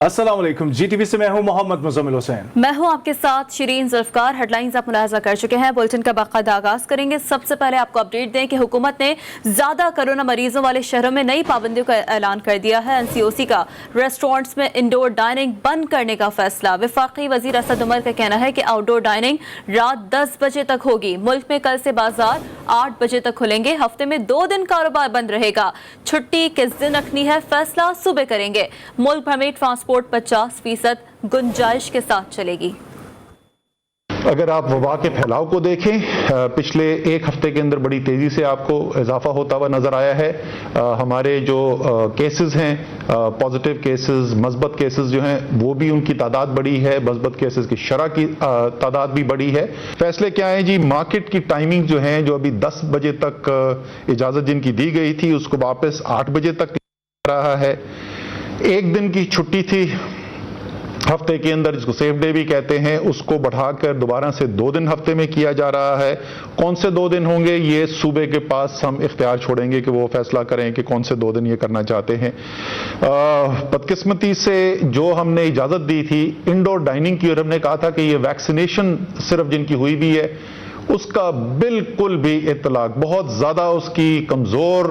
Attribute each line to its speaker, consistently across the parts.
Speaker 1: अस्सलाम वालेकुम। जीटीवी से मैं हूं मोहम्मद मुजम्मिल हुसैन।
Speaker 2: मैं हूं आपके साथ शिरीन जुल्फकार। हेडलाइंस आप मुलाजा कर चुके हैं। बुलेटिन का बाकायदा आगाज करेंगे। सबसे पहले आपको अपडेट दें कि हुकूमत ने ज्यादा कोरोना मरीजों वाले शहरों में नई पाबंदियों का ऐलान कर दिया है। एनसीओसी का रेस्टोरेंट्स में इंडोर डाइनिंग बंद करने का फैसला। वफाकी वजीर असद उमर का कहना है कि आउटडोर डाइनिंग रात 10 बजे तक होगी। मुल्क में कल से बाजार 8 बजे तक खुलेंगे। हफ्ते में 2 दिन कारोबार बंद रहेगा। छुट्टी किस दिन रखनी है फैसला सुबह करेंगे। मुल्क भर में ट्रांसपोर्ट 50% गुंजाइश के साथ चलेगी।
Speaker 3: अगर आप वबा के फैलाव को देखें, पिछले एक हफ्ते के अंदर बड़ी तेजी से आपको इजाफा होता हुआ नजर आया है। हमारे जो केसेस हैं, पॉजिटिव केसेस, मस्बत केसेस जो हैं, वो भी उनकी तादाद बढ़ी है। मस्बत केसेस की शरह की तादाद भी बढ़ी है। फैसले क्या है जी? मार्केट की टाइमिंग जो है, जो अभी 10 बजे तक इजाजत जिनकी दी गई थी, उसको वापस 8 बजे तक रहा है। एक दिन की छुट्टी थी हफ्ते के अंदर, जिसको सेफ डे भी कहते हैं, उसको बढ़ाकर दोबारा से 2 दिन हफ्ते में किया जा रहा है। कौन से 2 दिन होंगे, ये सूबे के पास हम इख्तियार छोड़ेंगे कि वो फैसला करें कि कौन से 2 दिन ये करना चाहते हैं। बदकिस्मती से जो हमने इजाजत दी थी इंडोर डाइनिंग की, और हमने कहा था कि ये वैक्सीनेशन सिर्फ जिनकी हुई भी है, उसका बिल्कुल भी इतलाक, बहुत ज्यादा उसकी कमजोर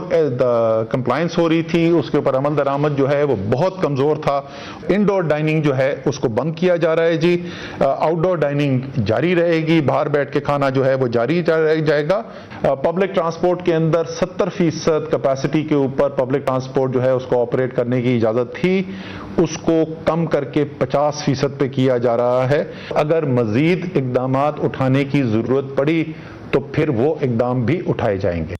Speaker 3: कंप्लायंस हो रही थी, उसके ऊपर अमल दरामद जो है वो बहुत कमजोर था। इंडोर डाइनिंग जो है उसको बंद किया जा रहा है जी। आउटडोर डाइनिंग जारी रहेगी, बाहर बैठ के खाना जो है वो जारी जाएगा। पब्लिक ट्रांसपोर्ट के अंदर 70% कैपेसिटी के ऊपर पब्लिक ट्रांसपोर्ट जो है उसको ऑपरेट करने की इजाजत थी, उसको कम करके 50% पे किया जा रहा है। अगर मजीद इकदामात उठाने की जरूरत पड़ी तो फिर वो इकदाम भी उठाए जाएंगे।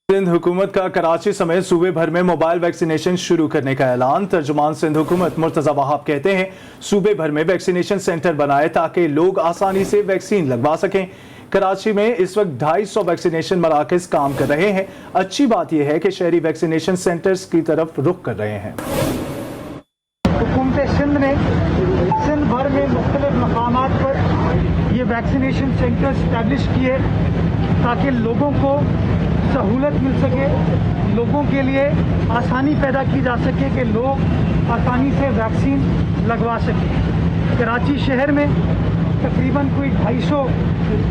Speaker 1: सिंध हुकूमत का कराची समेत सूबे भर में मोबाइल वैक्सीनेशन शुरू करने का ऐलान। तर्जुमान सिंध हुकूमत मुर्तजा वहाब कहते हैं सूबे भर में वैक्सीनेशन सेंटर बनाए ताकि लोग आसानी से वैक्सीन लगवा सकें। कराची में इस वक्त 250 वैक्सीनेशन मराकज काम कर रहे हैं। अच्छी बात यह है कि शहरी वैक्सीनेशन सेंटर्स की तरफ रुख कर रहे हैं।
Speaker 4: हुकूमत सिंध ने सिंध भर में मुख्तलिफ मकामात पर ये वैक्सीनेशन सेंटर इस्टेब्लिश किए ताकि लोगों को सहूलत मिल सके, लोगों के लिए आसानी पैदा की जा सके कि लोग आसानी से वैक्सीन लगवा सकें। कराची शहर में तकरीबन कोई 250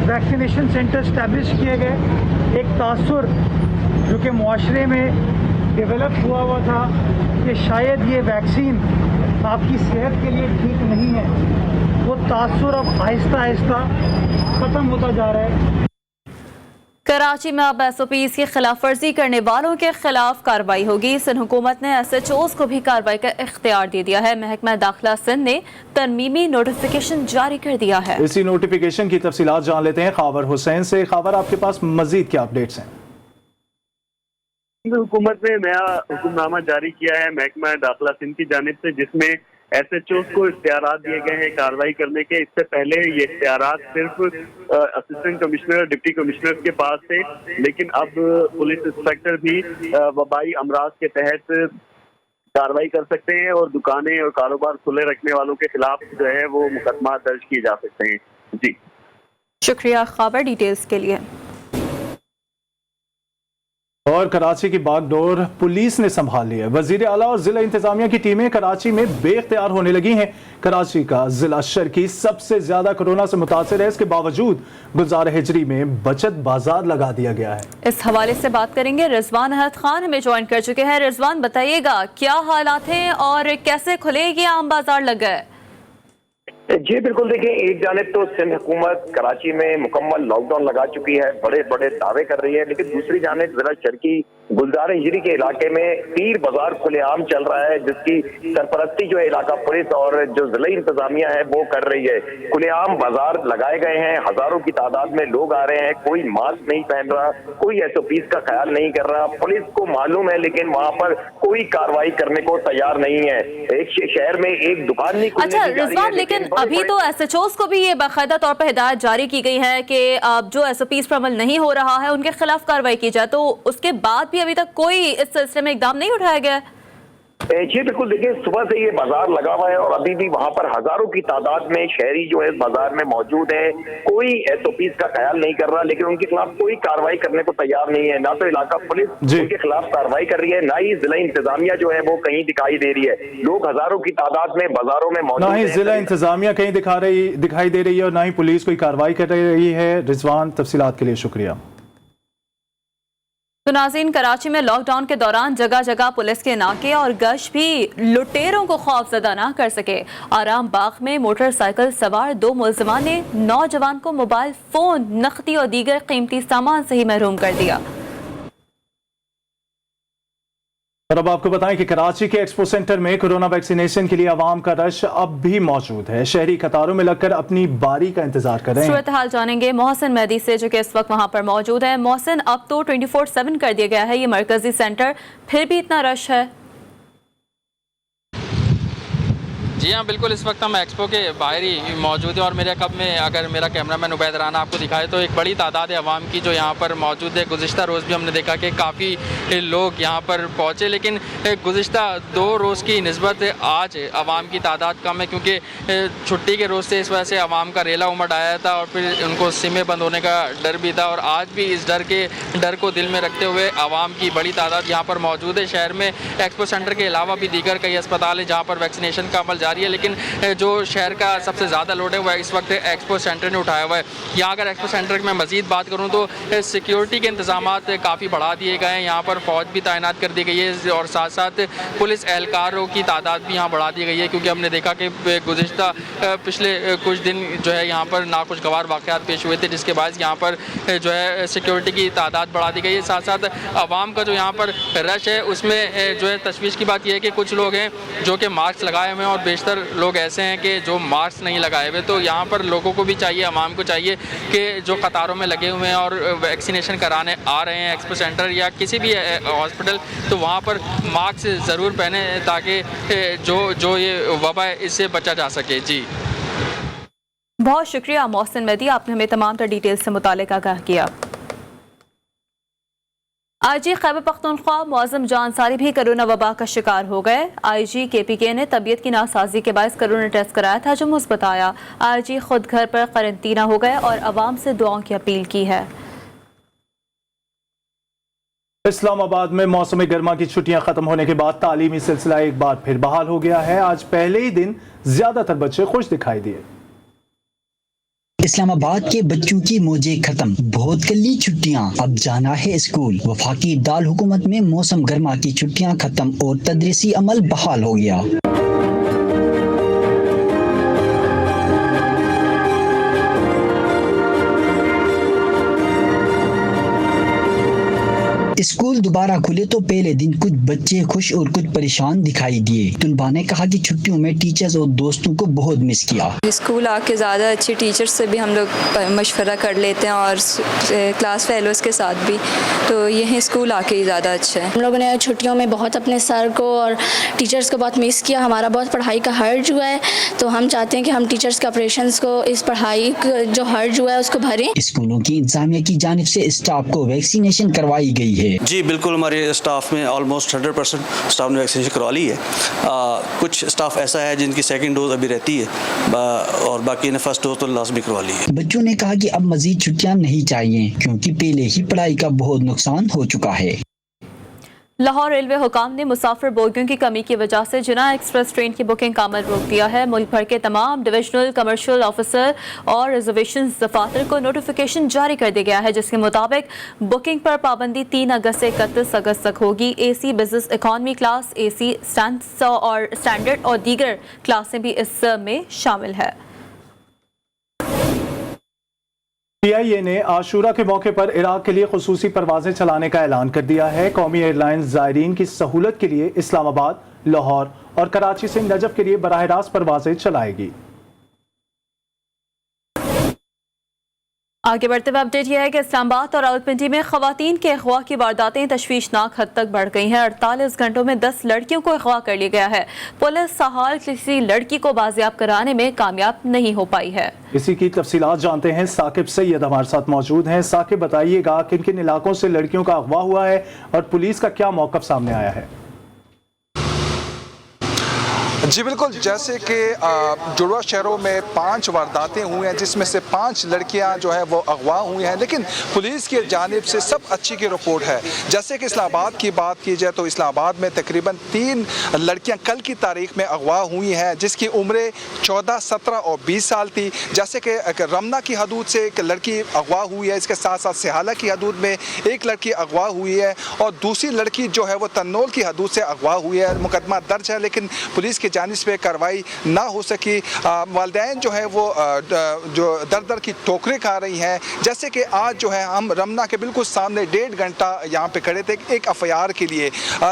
Speaker 4: वैक्सीनेशन सेंटर इस्टेब्लिश किए गए। एक तासुर जो कि मुआशरे में डेवलप हुआ था कि शायद ये वैक्सीन आपकी सेहत के लिए ठीक नहीं है, वो तासुर अब आहिस्ता आहिस्ता ख़त्म होता जा रहा है।
Speaker 2: कराची में अब SOPs की खिलाफ वर्जी करने वालों के खिलाफ कार्रवाई होगी। सिंध हुकूमत ने SHOs को भी कार्रवाई का इख्तियार दे दिया है। महकमा दाखिला सिंध ने तरमीमी नोटिफिकेशन जारी कर दिया है।
Speaker 1: इसी नोटिफिकेशन की तफसीलात जान लेते हैं खबर हुसैन से। खबर, आपके पास मजीद क्या अपडेट्स हैं?
Speaker 5: हुकूमत ने नया हुक्मनामा जारी किया है महकमा दाखिला सिंध की जानिब से, जिसमें SHOs को इख्तियारात दिए गए हैं कार्रवाई करने के। इससे पहले ये इख्तियारात सिर्फ असिस्टेंट कमिश्नर, डिप्टी कमिश्नर के पास थे, लेकिन अब पुलिस इंस्पेक्टर भी वबाई अमराज के तहत कार्रवाई कर सकते हैं और दुकानें और कारोबार खुले रखने वालों के खिलाफ जो है वो मुकदमा दर्ज किए जा सकते हैं। जी
Speaker 2: शुक्रिया खबर डिटेल्स के लिए।
Speaker 1: और कराची की बागडोर पुलिस ने संभाल ली है। वजीर आला और जिला इंतजामिया की टीमें कराची में बेख्तियार होने लगी हैं। कराची का जिला शर्की सबसे ज्यादा कोरोना से मुतासर है, इसके बावजूद गुलजार हिजरी में बचत बाजार लगा दिया गया है।
Speaker 2: इस हवाले से बात करेंगे। रिजवान अहद खान हमें ज्वाइन कर चुके हैं। रिजवान, बताइएगा क्या हालात हैं और कैसे खुले ये आम बाजार लग गए?
Speaker 6: जी बिल्कुल, देखिए, एक जानिब तो सिंध हुकूमत कराची में मुकम्मल लॉकडाउन लगा चुकी है, बड़े बड़े दावे कर रही है, लेकिन दूसरी जानिब जिला चरकी गुलजार हिजरी के इलाके में पीर बाजार खुलेआम चल रहा है, जिसकी सरपरस्ती जो है इलाका पुलिस और जो जिला इंतजामिया है वो कर रही है। खुलेआम बाजार लगाए गए हैं, हजारों की तादाद में लोग आ रहे हैं, कोई मास्क नहीं पहन रहा, कोई SOPs का ख्याल नहीं कर रहा। पुलिस को मालूम है लेकिन वहाँ पर कोई कार्रवाई करने को तैयार नहीं है। एक शहर में एक दुकान नहीं खुलने
Speaker 2: अच्छा
Speaker 6: दी जा रही
Speaker 2: रिजवान,
Speaker 6: है,
Speaker 2: लेकिन अभी तो SHOs को भी ये बाकायदा तौर पर हिदायत जारी की गई है कि जो SOPs पर अमल नहीं हो रहा है उनके खिलाफ कार्रवाई की जाए, तो उसके बाद भी अभी तक कोई इस सिलसिले में इकदाम नहीं उठाया गया है?
Speaker 6: जी बिल्कुल, देखिए सुबह से ये बाजार लगा हुआ है और अभी भी वहां पर हजारों की तादाद में शहरी जो है इस बाजार में मौजूद है। कोई एसओपीज का ख्याल नहीं कर रहा, लेकिन उनके खिलाफ कोई कार्रवाई करने को तैयार नहीं है। ना तो इलाका पुलिस उनके खिलाफ कार्रवाई कर रही है, ना ही जिला इंतजामिया जो है वो कहीं दिखाई दे रही है। लोग हजारों की तादाद में बाजारों में मौजूद
Speaker 1: ना ही जिला इंतजामिया कहीं दिखाई दे रही है और ना ही पुलिस कोई कार्रवाई कर रही है। रिजवान, तफसीलात के लिए शुक्रिया।
Speaker 2: तो नाज़रीन, कराची में लॉकडाउन के दौरान जगह जगह पुलिस के नाके और गश्त भी लुटेरों को खौफजदा ना कर सके। आराम बाग में मोटरसाइकिल सवार 2 मुलजमान ने नौजवान को मोबाइल फोन, नकदी और दीगर कीमती सामान से ही महरूम कर दिया।
Speaker 1: और अब आपको बताएं कि कराची के एक्सपो सेंटर में कोरोना वैक्सीनेशन के लिए आवाम का रश अब भी मौजूद है। शहरी कतारों में लगकर अपनी बारी का इंतजार कर रहे हैं।
Speaker 2: सूरत हाल जानेंगे मोहसिन मेहदी से, जो कि इस वक्त वहां पर मौजूद है। मोहसिन, अब तो 24/7 कर दिया गया है ये मरकजी सेंटर, फिर भी इतना रश है?
Speaker 7: जी हाँ, बिल्कुल। इस वक्त हम एक्सपो के बाहर ही मौजूद हैं और मेरे कब में अगर मेरा कैमरामैन उबैद राना आपको दिखाए तो एक बड़ी तादाद है अवाम की जो यहाँ पर मौजूद है। गुज़िश्ता रोज़ भी हमने देखा कि काफ़ी लोग यहाँ पर पहुँचे, लेकिन गुज़िश्ता 2 रोज़ की निस्बत आज अवाम की तादाद कम है, क्योंकि छुट्टी के रोज़ से इस वजह से अवाम का रेला उमड़ आया था और फिर उनको सिमें बंद होने का डर भी था। और आज भी इस डर को दिल में रखते हुए अवाम की बड़ी तादाद यहाँ पर मौजूद है। शहर में एक्सपो सेंटर के अलावा भी दीगर कई अस्पताल है जहाँ पर वैक्सीनेशन का अमल जारी है, लेकिन जो शहर का सबसे ज़्यादा लोड है वह इस वक्त एक्सपो सेंटर ने उठाया हुआ है। यहाँ अगर एक्सपो सेंटर की मैं मज़ीद बात करूँ तो सिक्योरिटी के इंतजामात काफ़ी बढ़ा दिए गए हैं। यहाँ पर फ़ौज भी तैनात कर दी गई है और साथ साथ पुलिस एहलकारों की तादाद भी यहाँ बढ़ा दी गई है, क्योंकि हमने देखा कि गुज़िश्ता पिछले कुछ दिन जो है यहाँ पर नाखुशगवार वाक़यात पेश हुए थे, जिसके बाद यहाँ पर जो है सिक्योरिटी की तादाद बढ़ा दी गई है। साथ साथ आवाम का जो यहाँ पर रश है उसमें जो है तशवीश की बात यह है कि कुछ लोग हैं जो कि मास्क लगाए हुए हैं और बेशतर लोग ऐसे हैं कि जो मास्क नहीं लगाए हुए। तो यहाँ पर लोगों को भी चाहिए, आवाम को चाहिए कि जो कतारों में लगे हुए हैं और वैक्सीनेशन कराने आ रहे हैं एक्सपो सेंटर या किसी भी हॉस्पिटल, तो वहाँ पर मास्क ज़रूर पहने ताकि जो ये वबा है इससे बचा जा सके। जी
Speaker 2: बहुत शुक्रिया मोहसिन मेहदी, आपने हमें तमाम तर डिटेल से मुतालिक आगाह किया। आईजी खैबर पख्तूनख्वा मुअज़्ज़म जान अंसारी भी कोरोना वबा का शिकार हो गए। आईजी KPK ने तबीयत की नासाजी के बायस कोरोना टेस्ट कराया था जो मुस्बत आया। आईजी खुद घर पर क्वारंटीना हो गए और आवाम से दुआओं की अपील की है।
Speaker 1: इस्लामाबाद में मौसम गर्मा की छुट्टियां खत्म होने के बाद तालीमी सिलसिला एक बार फिर बहाल हो गया है। आज पहले ही दिन ज्यादातर बच्चे खुश दिखाई दिए।
Speaker 8: इस्लामाबाद के बच्चों की मौजें खत्म, बहुत कल्ली छुट्टियां, अब जाना है स्कूल। वफाकी दाल हुकूमत में मौसम गर्मा की छुट्टियां खत्म और तदरीसी अमल बहाल हो गया। स्कूल दोबारा खुले तो पहले दिन कुछ बच्चे खुश और कुछ परेशान दिखाई दिए। तुलबा ने कहा कि छुट्टियों में टीचर्स और दोस्तों को बहुत मिस किया।
Speaker 9: स्कूल आके ज़्यादा अच्छे टीचर्स से भी हम लोग मशवरा कर लेते हैं और क्लास फेलोज़ के साथ भी, तो यही स्कूल आके ही ज़्यादा अच्छा है।
Speaker 10: हम लोगों ने छुट्टियों में बहुत अपने सर को और टीचर्स को बहुत मिस किया। हमारा बहुत पढ़ाई का हर्ज हुआ है, तो हम चाहते हैं कि हम टीचर्स के ऑपरेशंस को, इस पढ़ाई जो हर्ज हुआ है उसको भरें।
Speaker 8: स्कूलों की इंतजामिया की जानिब से स्टाफ को वैक्सीनेशन करवाई गई है।
Speaker 11: जी बिल्कुल, हमारे स्टाफ में ऑलमोस्ट 100% स्टाफ ने वैक्सीनेशन करवा ली है। कुछ स्टाफ ऐसा है जिनकी सेकंड डोज अभी रहती है और बाकी ने फर्स्ट डोज तो लास्ट भी करवा ली है।
Speaker 8: बच्चों ने कहा कि अब मजीद छुट्टियां नहीं चाहिए क्योंकि पहले ही पढ़ाई का बहुत नुकसान हो चुका है।
Speaker 2: लाहौर रेलवे हुकाम ने मुसाफिर बोगियों की कमी की वजह से जिना एक्सप्रेस ट्रेन की बुकिंग का अमल रोक दिया है। मुल्क भर के तमाम डिविजनल कमर्शियल ऑफिसर और रिजर्वेशन दफातर को नोटिफिकेशन जारी कर दिया गया है, जिसके मुताबिक बुकिंग पर पाबंदी 3 अगस्त से 31 अगस्त तक होगी। AC business economy class, AC standard और दीगर क्लासें भी इसमें शामिल है।
Speaker 1: PIA ने आशूरा के मौके पर इराक के लिए खुसूसी परवाजें चलाने का ऐलान कर दिया है। कौमी एयरलाइंस ज़ायरीन की सहूलत के लिए इस्लामाबाद, लाहौर और कराची से नजफ के लिए बराह रास्त परवाजें चलाएगी।
Speaker 2: आगे बढ़ते हुए अपडेट यह है कि इस्लामाबाद और रावलपिंडी में खवातीन के अगवा की वारदातें तशवीशनाक हद तक बढ़ गई हैं। 48 घंटों में 10 लड़कियों को अगवा कर लिया गया है। पुलिस सहाल किसी लड़की को बाजियाब कराने में कामयाब नहीं हो पाई है।
Speaker 1: इसी की तफसीलात जानते हैं, साकिब सैयद हमारे साथ मौजूद हैं। साकिब, बताइएगा किन किन इलाकों से लड़कियों का अगवा हुआ है और पुलिस का क्या मौकफ सामने आया है?
Speaker 12: जी बिल्कुल, जैसे कि जुड़वा शहरों में 5 वारदातें हुई हैं जिसमें से 5 लड़कियां जो है वो अगवा हुई हैं, लेकिन पुलिस की जानिब से सब अच्छी की रिपोर्ट है। जैसे कि इस्लामाबाद की बात की जाए तो इस्लामाबाद में तकरीबन 3 लड़कियां कल की तारीख में अगवा हुई हैं जिसकी उम्रें 14, 17 और 20 साल थी। जैसे कि रमना की हदूद से एक लड़की अगवा हुई है, इसके साथ साथ सिहाला की हदूद में एक लड़की अगवा हुई है और दूसरी लड़की जो है वो तन्नोल की हदूद से अगवा हुई है। मुकदमा दर्ज है लेकिन पुलिस की जानिब से कार्रवाई ना हो सकी। वालिदैन जो है वो जो दर दर की ठोकरें खा रही हैं। जैसे कि आज जो है हम रमना के बिल्कुल सामने 1.5 घंटा यहाँ पे खड़े थे एक एफआईआर के लिए,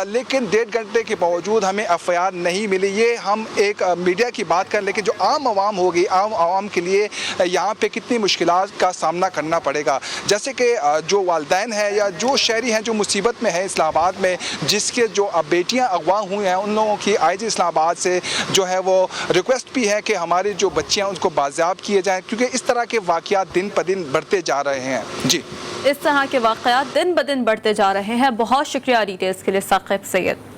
Speaker 12: लेकिन 1.5 घंटे के बावजूद हमें एफआईआर नहीं मिली। ये हम एक मीडिया की बात करें, लेकिन जो आम आवाम होगी, आम आवाम के लिए यहाँ पे कितनी मुश्किलात का सामना करना पड़ेगा। जैसे कि जो वालिदैन है या जो शहरी हैं जो मुसीबत में है इस्लामाबाद में, जिसके जो बेटियाँ अगवा हुई हैं, उन लोगों की आईजी इस्लामाबाद से जो है वो रिक्वेस्ट भी है कि हमारी जो बच्चियाँ उनको बाजियाब किए जाएँ, क्योंकि इस तरह के वाक़यात दिन ब दिन बढ़ते जा रहे हैं। जी,
Speaker 2: इस तरह के वाक़यात दिन ब दिन बढ़ते जा रहे हैं। बहुत शुक्रिया डिटेल्स के लिए साकिब सैयद।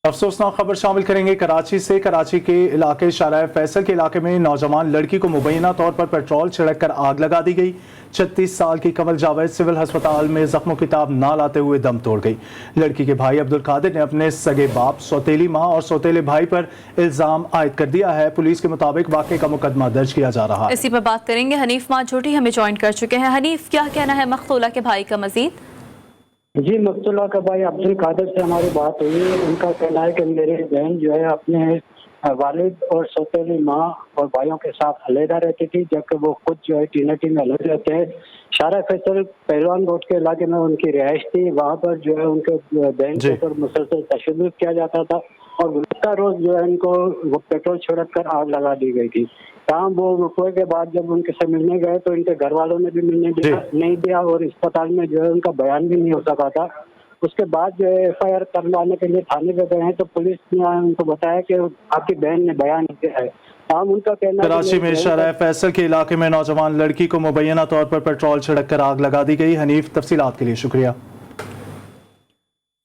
Speaker 1: अफसोसनाक खबर शामिल करेंगे कराची से। कराची के इलाके शाहराह फैसल के इलाके में नौजवान लड़की को मुबैना तौर पर पेट्रोल छिड़क कर आग लगा दी गई। 36 साल की कमल जावेद सिविल अस्पताल में जख्मों की ताब ना लाते हुए दम तोड़ गई। लड़की के भाई अब्दुल कादिर ने अपने सगे बाप, सौतेली मां और सौतेले भाई पर इल्जाम आयद कर दिया है। पुलिस के मुताबिक वाक़े का मुकदमा दर्ज किया जा रहा है।
Speaker 2: इसी पर बात करेंगे। हनीफ मांझोटी हमें ज्वाइन कर चुके हैं। हनीफ, क्या कहना है मकतूला के भाई का मजीद?
Speaker 13: जी, मकतूला का भाई अब्दुल कादिर से हमारी बात हुई। उनका कहना है कि मेरी बहन जो है अपने वालिद और सौतेली माँ और भाइयों के साथ अलहदा रहती थी, जबकि वो खुद जो है टीनेटी में अलग रहते हैं। शाहराह फैसल पहलवान रोड के इलाके में उनकी रिहाइश थी। वहाँ पर जो है उनके बहन के ऊपर मुसलसल तशद्दुद किया जाता था और गुज़श्ता रोज जो है उनको वो पेट्रोल छिड़क कर आग लगा दी गई थी। तमाम वो रुपये के बाद जब उनके से मिलने गए तो इनके घर वालों ने भी मिलने नहीं दिया और अस्पताल में जो है उनका बयान भी नहीं हो सका था। उसके बाद जो है एफआईआर करवाने के लिए थाने पे गए हैं तो पुलिस ने उनको बताया कि आपकी बहन ने बयान दिया है। हम उनका कहना है
Speaker 1: कराची में शाहराह फैसल के इलाके में नौजवान लड़की को मुबैना तौर पर पेट्रोल छिड़क कर आग लगा दी गई। हनीफ, तफसीलात के लिए शुक्रिया।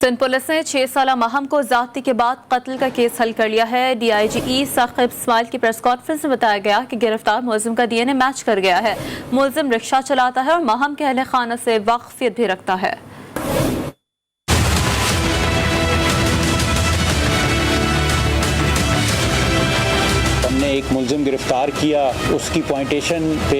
Speaker 2: सिंध पुलिस ने 6 साला महम को ज़्यादती के बाद कत्ल का केस हल कर लिया है। DIG साकिब इस्माइल की प्रेस कॉन्फ्रेंस में बताया गया कि गिरफ्तार मुलजिम का DNA मैच कर गया है। मुलजिम रिक्शा चलाता है और महम के अहले खाना से वाकफियत भी रखता है।
Speaker 14: हमने एक मुलजिम गिरफ्तार किया, उसकी पॉइंटेशन पे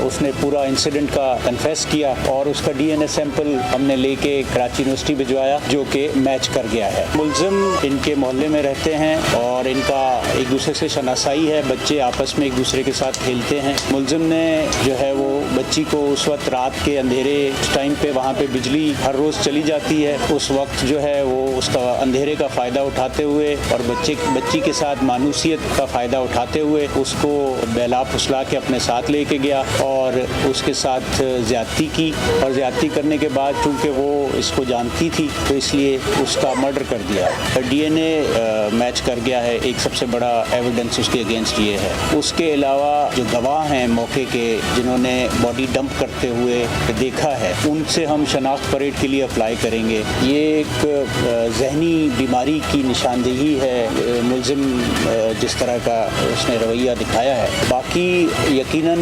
Speaker 14: उसने पूरा इंसिडेंट का कन्फेस किया और उसका DNA सैंपल हमने लेके कराची यूनिवर्सिटी भिजवाया जो कि मैच कर गया है। मुलजिम इनके मोहल्ले में रहते हैं और इनका एक दूसरे से शनासाई है। बच्चे आपस में एक दूसरे के साथ खेलते हैं। मुलजिम ने जो है वो बच्ची को उस वक्त रात के अंधेरे टाइम पे वहाँ पे बिजली हर रोज़ चली जाती है, उस वक्त जो है वो उसका अंधेरे का फ़ायदा उठाते हुए और बच्ची के साथ मानूसियत का फ़ायदा उठाते हुए उसको बहला फुसला के अपने साथ लेके गया और उसके साथ ज़्यादती की और ज़्यादती करने के बाद चूँकि वो इसको जानती थी तो इसलिए उसका मर्डर कर दिया। DNA मैच कर गया है। एक सबसे बड़ा एविडेंस उसके अगेंस्ट ये है। उसके अलावा जो गवाह हैं मौके के जिन्होंने बॉडी डंप करते हुए देखा है उनसे हम शनाख्त परेड के लिए अप्लाई करेंगे। ये एक जहनी बीमारी की निशानदेही है मुलजिम जिस तरह का उसने रवैया दिखाया है। बाकी यकीनन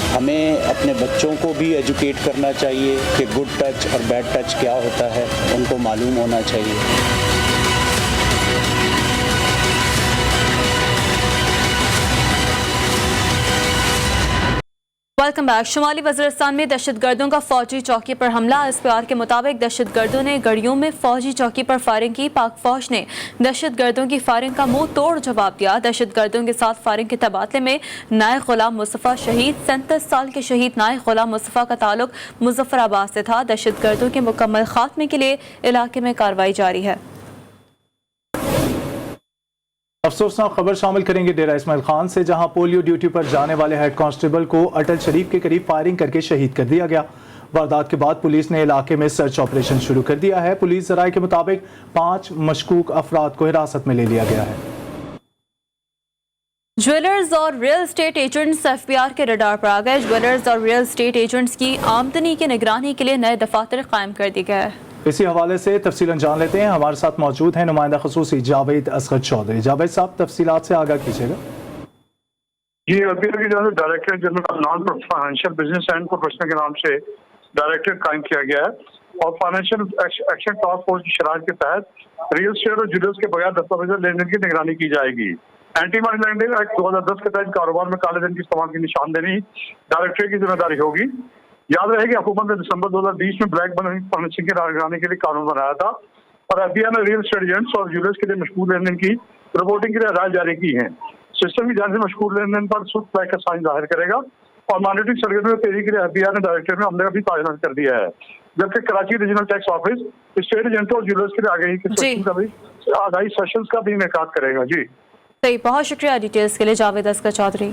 Speaker 14: हमें अपने बच्चों को भी एजुकेट करना चाहिए कि गुड टच और बैड टच क्या होता है, उनको मालूम होना चाहिए।
Speaker 2: Welcome back. शुमाली वज़ीरिस्तान में दहशतगर्दों का फौजी चौकी पर हमला। SPR के मुताबिक दहशतगर्दों ने गड़ियों में फौजी चौकी पर फायरिंग की। पाक फौज ने दहशतगर्दों की फायरिंग का मुंह तोड़ जवाब दिया। दहशतगर्दों के साथ फायरिंग के तबादले में नायक गुलाम मुस्तफ़ा शहीद। 37 साल के शहीद नायक गुलाम मुस्तफ़ा का ताल्लुक मुजफ्फराबाद से था। दहशतगर्दों के मुकम्मल खात्मे के लिए इलाके में कार्रवाई जारी है।
Speaker 1: अफसोसनाक खबर शामिल करेंगे डेरा इस्माइल खान से, जहां पोलियो ड्यूटी पर जाने वाले हेड कांस्टेबल को अटल शरीफ के करीब फायरिंग करके शहीद कर दिया गया। वारदात के बाद पुलिस ने इलाके में सर्च ऑपरेशन शुरू कर दिया है। पुलिस ज़राए के मुताबिक 5 मशकूक अफराद को हिरासत में ले लिया गया है।
Speaker 2: ज्वेलर्स और रियल एस्टेट एजेंट्स FBR के रडार पर आ गए। ज्वेलर्स और रियल एस्टेट एजेंट्स की आमदनी की निगरानी के लिए नए दफातर कायम कर दिए गए हैं।
Speaker 1: इसी हवाले से तफसीलन जान लेते हैं। हमारे साथ मौजूद हैं नुमाइंदा खसूसी जावेद असगर चौधरी। जावेद साहब, तफसीलात से आगाह कीजिएगा।
Speaker 15: जी, अभी जो director general non financial business and professional के नाम से डायरेक्टर कायम किया गया है और फाइनेंशियल एक्शन टास्क फोर्स की शरारत के तहत रियल एस्टेट और ज्वेलर्स के बगैर दस्तावेज लेन देन की निगरानी की जाएगी। एंटी मनी लॉन्ड्रिंग एक्ट 2010 के तहत कारोबार में काले धन के इस्तेमाल की निशानदेही डायरेक्टर की जिम्मेदारी होगी। याद रहे कि हुकूमत ने दिसंबर 2020 में ब्लैक मनी फाइनेंसिंग की निगरानी के लिए कानून बनाया था और FBI ने रियल एस्टेट एजेंट्स और ज्वेलर्स के लिए मशहूर लेन देन की रिपोर्टिंग के लिए हदायत जारी की है। सिस्टम की जांच से मशहूर लेन देन पर सुद फ्लैग का साइन जाहिर करेगा और मॉनिटरिंग सरगर्मी में तेजी के लिए FBI ने डायरेक्टर में अमले का भी तैनात कर दिया है, जबकि Karachi regional tax office state एजेंटों और ज्वेलर्स के लिए आगाही सेशंस का भी इनेकाद करेगा। जी
Speaker 2: सही, बहुत शुक्रिया डिटेल्स के लिए जावेद असगर चौधरी।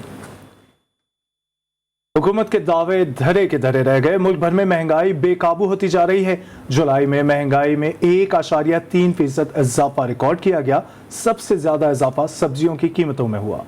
Speaker 1: हुकूमत के दावे धरे के धरे रह गए। मुल्क भर में महंगाई बेकाबू होती जा रही है। जुलाई में महंगाई में 1.3% इजाफा रिकॉर्ड किया गया। सबसे ज्यादा इजाफा सब्जियों की कीमतों में हुआ।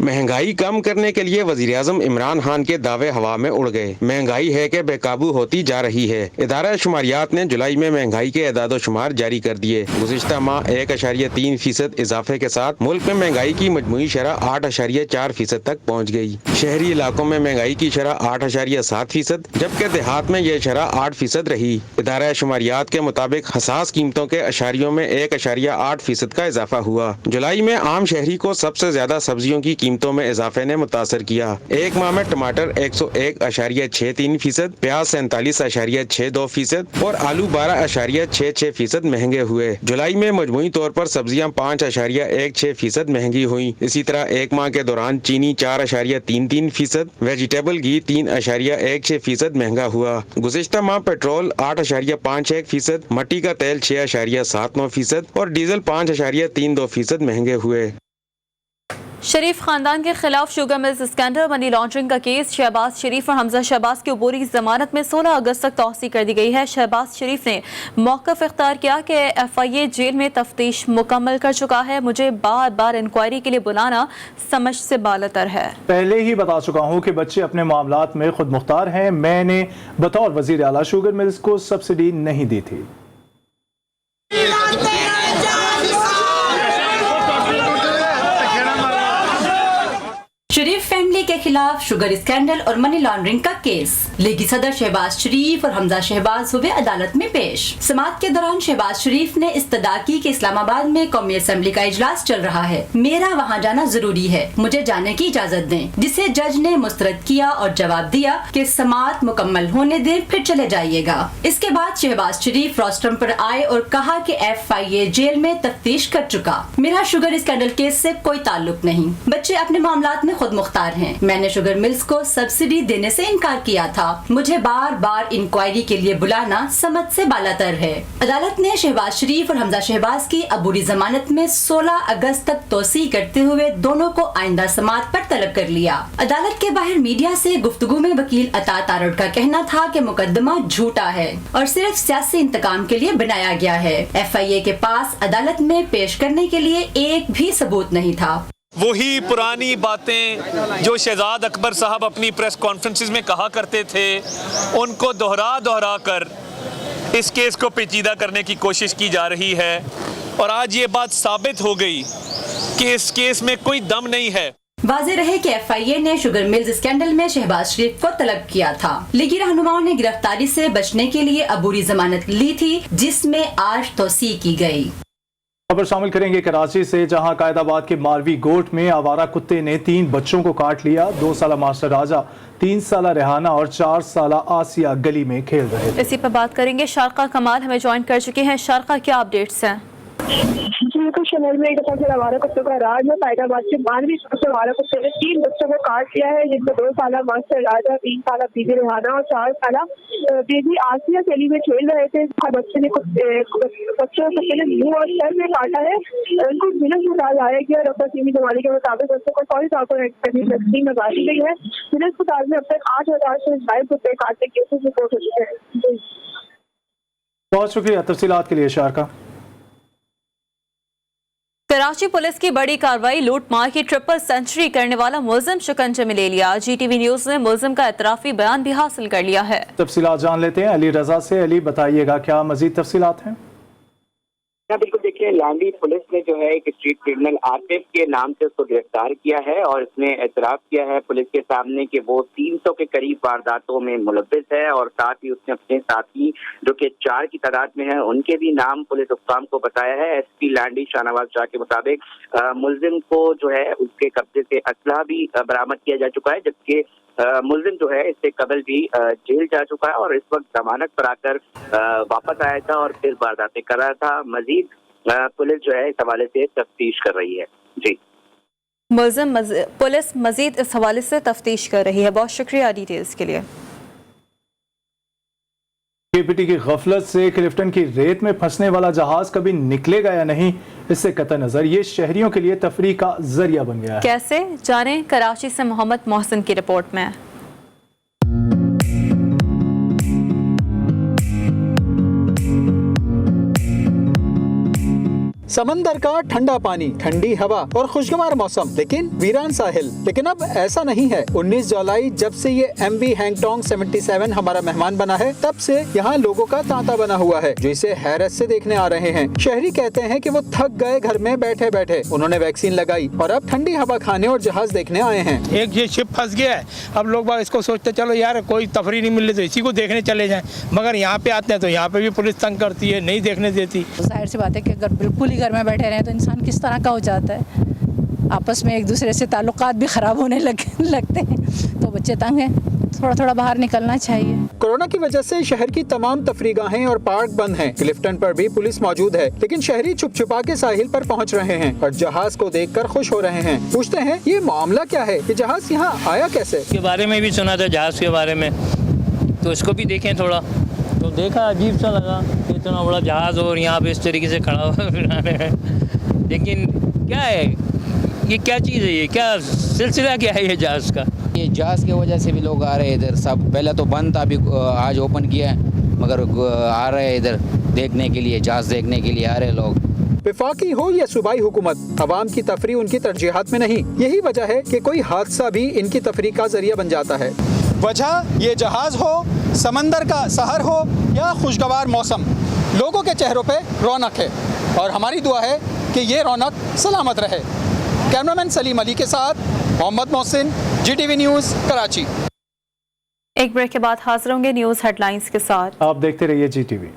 Speaker 16: महंगाई कम करने के लिए वज़ीर-ए-आज़म इमरान खान के दावे हवा में उड़ गए। महंगाई है कि बेकाबू होती जा रही है। इदारा शुमारियात ने जुलाई में महंगाई के एदाद शुमार जारी कर दिए। गुज़िश्ता माह 1.3% इजाफे के साथ मुल्क में महंगाई की मजमूई शरह 8.4% तक पहुँच गई। शहरी इलाकों में महंगाई की शरह 8.7%, जबकि देहात में यह शरह 8% रही। इदारा शुमारियात के मुताबिक हसास कीमतों के अशारियों में 1.8% का इजाफा हुआ। जुलाई में आम शहरी को सबसे ज्यादा सब्जियों की कीमतों में इजाफे ने मुतासर किया। एक माह में टमाटर 101.63%, प्याज 47.62% और आलू 12.66% महंगे हुए। जुलाई में मजमूई तौर पर सब्जियां 5.16% महंगी हुई। इसी तरह एक माह के दौरान चीनी 4.33%, वेजिटेबल घी 3.16% महंगा हुआ। गुज़िश्ता माह पेट्रोल 8.51%, मट्टी का तेल 6.79% और डीजल 5.32% महंगे हुए।
Speaker 2: शरीफ खानदान के खिलाफ sugar mills scandal money laundering का केस शहबाज शरीफ और हमजा शहबाज की अबूरी जमानत में 16 अगस्त तक तौसी कर दी गई है। शहबाज शरीफ ने मौक़िफ़ इख्तियार किया कि FIA जेल में तफ्तीश मुकम्मल कर चुका है। मुझे बार बार इंक्वायरी के लिए बुलाना समझ से बालतर है।
Speaker 1: पहले ही बता चुका हूँ कि बच्चे अपने मामलात में खुद मुख्तार हैं। मैंने बतौर वज़ीर आला शुगर मिल्स को सब्सिडी नहीं दी थी।
Speaker 17: शरीफ फैमिली के खिलाफ शुगर स्कैंडल और मनी लॉन्ड्रिंग का केस। लीगी सदर शहबाज शरीफ और हमजा शहबाज हुए अदालत में पेश। समाअत के दौरान शहबाज शरीफ ने इस्तदा की कि इस्लामाबाद में कौमी असम्बली का इजलास चल रहा है, मेरा वहाँ जाना जरूरी है, मुझे जाने की इजाजत दें, जिसे जज ने मुस्तरद किया और जवाब दिया कि समाअत मुकम्मल होने दें, फिर चले जाइएगा। इसके बाद शहबाज शरीफ रोस्टरम पर आए और कहा कि FIA जेल में तफ्तीश कर चुका, मेरा शुगर स्कैंडल केस से कोई ताल्लुक नहीं, बच्चे अपने मामलात में खुद मुख्तार हैं। मैंने शुगर मिल्स को सब्सिडी देने से इनकार किया था। मुझे बार बार इंक्वायरी के लिए बुलाना समझ से बालातर है। अदालत ने शहबाज शरीफ और हमजा शहबाज की अबूरी जमानत में 16 अगस्त तक तोसी करते हुए दोनों को आइंदा समाअत पर तलब कर लिया। अदालत के बाहर मीडिया से गुफ्तगू में वकील अता तारड़ का कहना था कि मुकदमा झूठा है और सिर्फ सियासी इंतकाम के लिए बनाया गया है। FIA के पास अदालत में पेश करने के लिए एक भी सबूत नहीं था।
Speaker 18: वही पुरानी बातें जो शहजाद अकबर साहब अपनी प्रेस कॉन्फ्रेंसेस में कहा करते थे, उनको दोहरा कर इस केस को पेचीदा करने की कोशिश की जा रही है और आज ये बात साबित हो गई कि इस केस में कोई दम नहीं है।
Speaker 17: वाज़ेह रहे कि FIA ने शुगर मिल्स स्कैंडल में शहबाज शरीफ को तलब किया था। लीगी रहनुमाओं ने गिरफ्तारी से बचने के लिए अबूरी जमानत ली थी, जिसमें आज तौसी की गई।
Speaker 1: खबर शामिल करेंगे कराची से, जहां कायदाबाद के मालवी गोट में आवारा कुत्ते ने 3 बच्चों को काट लिया। 2 साला मास्टर राजा, 3 साला रेहाना और 4 साला आसिया गली में खेल रहे थे।
Speaker 2: इसी पर बात करेंगे। शारका कमाल हमें ज्वाइन कर चुके हैं। शारका, क्या अपडेट्स हैं?
Speaker 19: शहर में एक दफा फिर हमारे कुत्तों का राज है। कायदाबाद के मानवी हमारे कुत्ते ने 3 बच्चों को काट लिया है, जिसमें 2 साला मास्टर राजा, 3 साला बीबी रेहाना और 4 साला बीबी आसिया गली में खेल रहे थे। बच्चे ने बच्चों को पहले मुंह और सर में काटा है। उनको जिलस अस्पताल आया गया। डॉक्टर सीमी जमाली के मुताबिक बच्चों को फौरी तौर पर वैक्सीन लगा दी गई है। जिला अस्पताल में अब तक 8,000 से ज्यादा कुत्ते काटने के केसेस रिपोर्ट हो चुके हैं।
Speaker 1: बहुत शुक्रिया तफसीलात के लिए शारका।
Speaker 2: कराची कराची पुलिस की बड़ी कार्रवाई, लूट मार की ट्रिपल सेंचुरी करने वाला मुलजिम शिकंजे में ले लिया। GTV न्यूज ने मुलजिम का एतराफी बयान भी हासिल कर लिया है।
Speaker 1: तफसीलात जान लेते हैं अली रजा से। अली, बताइएगा क्या मजीद तफसीलात हैं?
Speaker 20: बिल्कुल, देखिए लांडी पुलिस ने जो है एक स्ट्रीट क्रिमिनल आतिफ के नाम से उसको गिरफ्तार किया है और इसने एतराफ़ किया है पुलिस के सामने कि वो 300 के करीब वारदातों में मुलव्विस है और साथ ही उसने अपने साथी जो कि 4 की तादाद में है उनके भी नाम पुलिस हुक्काम को बताया है। SP लांडी शाहनवाज शाह के मुताबिक मुलजिम को जो है उसके कब्जे से असलहा भी बरामद किया जा चुका है, जबकि मुलजिम जो है इससे कबल भी जेल जा चुका है और इस वक्त जमानत पर आकर वापस आया था और फिर वारदातें कर रहा था। मजीद पुलिस जो है इस हवाले से तफ्तीश कर रही है। जी,
Speaker 2: पुलिस मजीद इस हवाले से तफ्तीश कर रही है। बहुत शुक्रिया डिटेल्स के लिए।
Speaker 1: KPT की गफलत से क्लिफ्टन की रेत में फंसने वाला जहाज कभी निकलेगा या नहीं, इससे कतई नजर ये शहरियों के लिए तफरीह का जरिया बन गया है।
Speaker 2: कैसे, जानें कराची से मोहम्मद मोहसिन की रिपोर्ट में।
Speaker 21: समंदर का ठंडा पानी, ठंडी हवा और खुशगवार मौसम, लेकिन वीरान साहिल। लेकिन अब ऐसा नहीं है। 19 जुलाई जब से ये MV हैंगटोंग 77 हमारा मेहमान बना है, तब से यहाँ लोगों का तांता बना हुआ है जो इसे हैरत से देखने आ रहे हैं। शहरी कहते हैं कि वो थक गए घर में बैठे बैठे। उन्होंने वैक्सीन लगाई और अब ठंडी हवा खाने और जहाज देखने आए हैं।
Speaker 22: एक ये शिप फंस गया है, अब लोग बाग इसको सोचते चलो यार कोई तफरी नहीं मिल रही तो इसी को देखने चले जाएं, मगर यहाँ पे आते हैं तो यहाँ पे भी पुलिस तंग करती है, नहीं देखने देती।
Speaker 23: जाहिर सी बात है कि अगर बिल्कुल ही घर में बैठे रहे तो इंसान किस तरह का हो जाता है, आपस में एक दूसरे से ताल्लुकात भी खराब होने लगते हैं, तो बच्चे तंग हैं, थोड़ा थोड़ा बाहर निकलना चाहिए।
Speaker 21: कोरोना की वजह से शहर की तमाम तफरीगाहें और पार्क बंद हैं। क्लिफ्टन पर भी पुलिस मौजूद है, लेकिन शहरी छुप छुपा के साहिल पर पहुंच रहे हैं और जहाज को देखकर खुश हो रहे हैं। पूछते हैं ये मामला क्या है, ये जहाज यहाँ आया कैसे?
Speaker 22: इसके बारे में भी सुना था, जहाज के बारे में, तो इसको भी देखें थोड़ा, तो देखा अजीब सा लगा, इतना बड़ा जहाज और यहाँ पे इस तरीके से खड़ा हुआ लेकिन क्या है, ये क्या चीज़ है, ये क्या सिलसिला क्या है ये जहाज़ का?
Speaker 24: ये जहाज़ की वजह से भी लोग आ रहे हैं इधर। सब पहले तो बंद था, अभी आज ओपन किया है, मगर आ रहे हैं इधर देखने के लिए, जहाज़ देखने के लिए आ रहे हैं लोग।
Speaker 21: वफाकी हो या सूबाई हुकूमत, अवाम की तफरीह उनकी तरजीहात में नहीं। यही वजह है कि कोई हादसा भी इनकी तफरीह का जरिया बन जाता है। वजह ये जहाज हो, समंदर का सहर हो या खुशगवार मौसम, लोगों के चेहरों पे रौनक है और हमारी दुआ है कि ये रौनक सलामत रहे। कैमरामैन सलीम अली के साथ मोहम्मद मोहसिन, GTV न्यूज़, कराची।
Speaker 2: एक ब्रेक के बाद हाजिर होंगे न्यूज़ हेडलाइंस के साथ।
Speaker 1: आप देखते रहिए GTV।